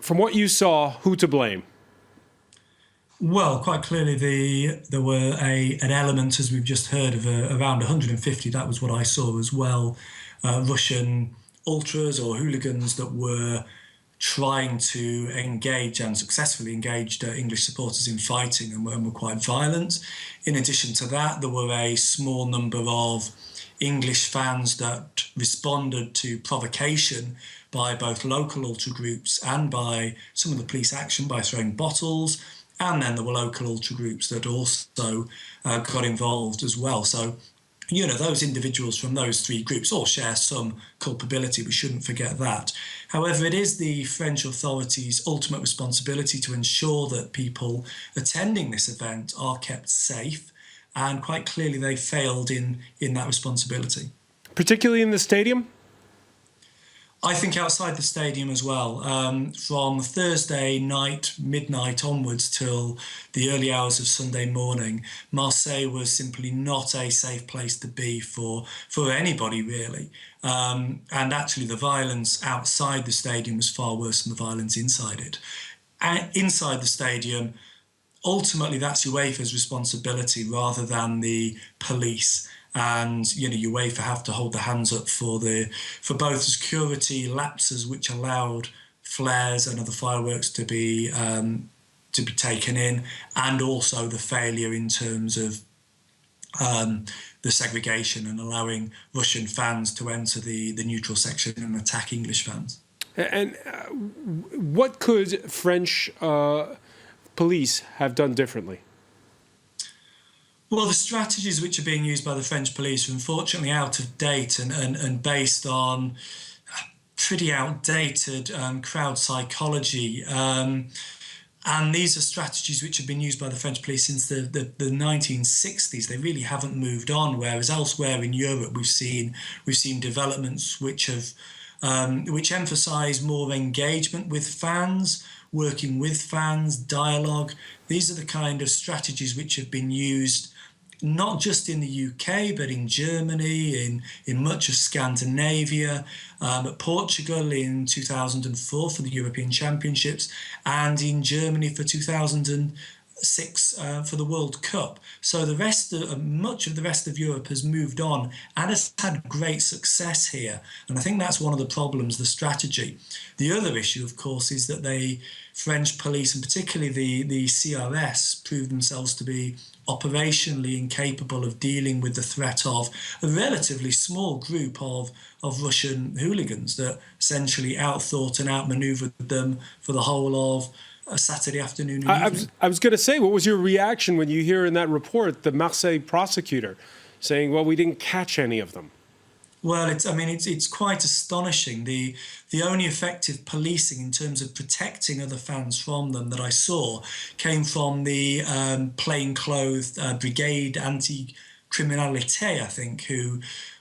from what you saw, who to blame? Well, quite clearly, there were an element, as we've just heard, of around 150. That was what I saw as well. Russian ultras or hooligans that were trying to engage and successfully engaged English supporters in fighting and were quite violent. In addition to that, there were a small number of English fans that responded to provocation by both local ultra groups and by some of the police action by throwing bottles. And then there were local ultra groups that also got involved as well. So, those individuals from those three groups all share some culpability. We shouldn't forget that. However, it is the French authorities' ultimate responsibility to ensure that people attending this event are kept safe. And quite clearly, they failed in that responsibility. Particularly in the stadium? I think outside the stadium as well. From Thursday night, midnight onwards till the early hours of Sunday morning, Marseille was simply not a safe place to be for anybody, really. And actually, the violence outside the stadium was far worse than the violence inside it. And inside the stadium, ultimately, that's UEFA's responsibility rather than the police. And UEFA have to hold their hands up for both security lapses which allowed flares and other fireworks to be taken in, and also the failure in terms of the segregation and allowing Russian fans to enter the neutral section and attack English fans. And what could French police have done differently? Well, the strategies which are being used by the French police are unfortunately out of date and based on pretty outdated crowd psychology. And these are strategies which have been used by the French police since the 1960s. They really haven't moved on. Whereas elsewhere in Europe, we've seen developments which emphasise more engagement with fans, working with fans, dialogue. These are the kind of strategies which have been used not just in the UK, but in Germany, in much of Scandinavia, Portugal in 2004 for the European Championships, and in Germany for 2006 for the World Cup. So much of the rest of Europe has moved on and has had great success here. And I think that's one of the problems, the strategy. The other issue, of course, is that French police, and particularly the CRS, proved themselves to be operationally incapable of dealing with the threat of a relatively small group of Russian hooligans that essentially outthought and outmaneuvered them for the whole of a Saturday afternoon and evening. I was going to say, what was your reaction when you hear in that report the Marseille prosecutor saying, well, we didn't catch any of them? Well, it's quite astonishing. The only effective policing in terms of protecting other fans from them that I saw came from the plainclothed Brigade Anti-Criminalité, I think,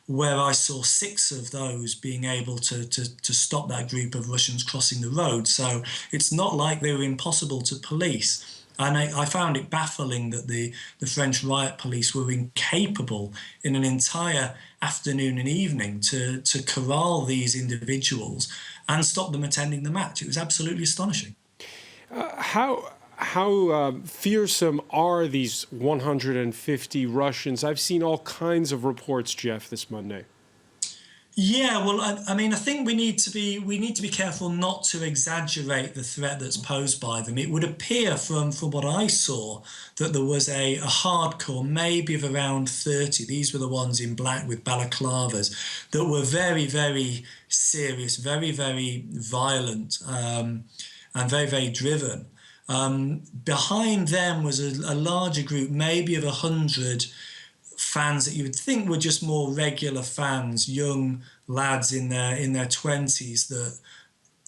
where I saw 6 of those being able to stop that group of Russians crossing the road. So it's not like they were impossible to police. And I found it baffling that the French riot police were incapable in an entire afternoon and evening to corral these individuals and stop them attending the match. It was absolutely astonishing. How fearsome are these 150 Russians? I've seen all kinds of reports, Geoff, this Monday. Yeah, well, I think we need to be careful not to exaggerate the threat that's posed by them. It would appear from what I saw that there was a hardcore, maybe of around 30. These were the ones in black with balaclavas that were very, very serious, very, very violent, and very, very driven. Behind them was a larger group, maybe of 100 fans that you would think were just more regular fans, young lads in their 20s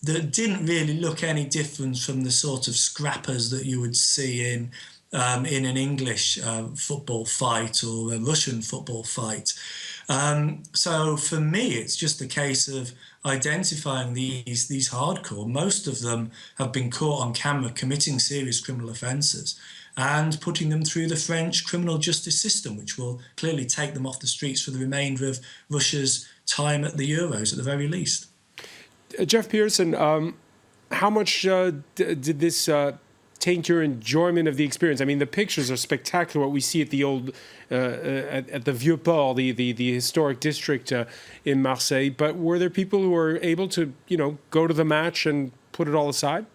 that didn't really look any different from the sort of scrappers that you would see in an English football fight or a Russian football fight. So for me, it's just a case of identifying these hardcore. Most of them have been caught on camera committing serious criminal offences and putting them through the French criminal justice system, which will clearly take them off the streets for the remainder of Russia's time at the Euros, at the very least. Geoff Pearson, How much did this taint your enjoyment of the experience? I mean, the pictures are spectacular. What we see at the old, at the Vieux Port, the historic district in Marseille. But were there people who were able to, go to the match and put it all aside?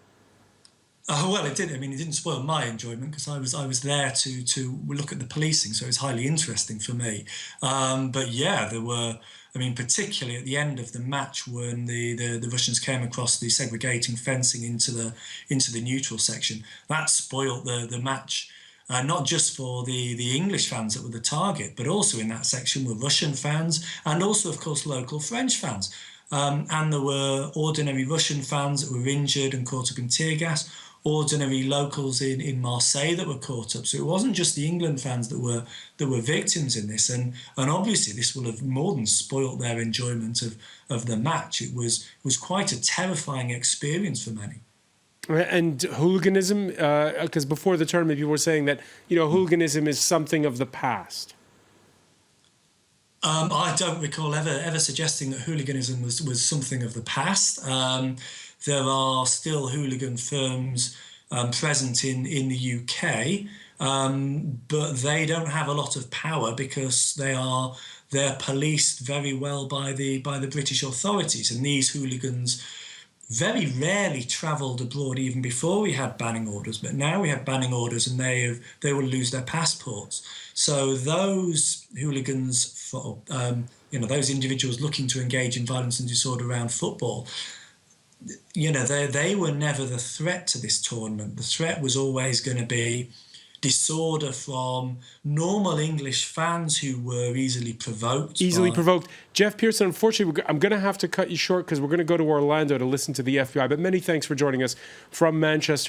Well, it did. I mean, it didn't spoil my enjoyment because I was there to look at the policing, so it was highly interesting for me. But yeah, there were. I mean, particularly at the end of the match when the Russians came across the segregating fencing into the neutral section, that spoilt the match. Not just for the English fans that were the target, but also in that section were Russian fans and also, of course, local French fans. And there were ordinary Russian fans that were injured and caught up in tear gas, ordinary locals in Marseille that were caught up. So it wasn't just the England fans that were victims in this. And obviously this will have more than spoilt their enjoyment of the match. It was quite a terrifying experience for many. And hooliganism, because before the tournament, people were saying that, hooliganism is something of the past. I don't recall ever suggesting that hooliganism was something of the past. There are still hooligan firms present in the UK, but they don't have a lot of power because they're policed very well by the British authorities, and these hooligans very rarely travelled abroad even before we had banning orders, but now we have banning orders and they will lose their passports. So those hooligans, those individuals looking to engage in violence and disorder around football, they were never the threat to this tournament. The threat was always going to be disorder from normal English fans who were easily provoked. Geoff Pearson, unfortunately, I'm going to have to cut you short because we're going to go to Orlando to listen to the FBI. But many thanks for joining us from Manchester.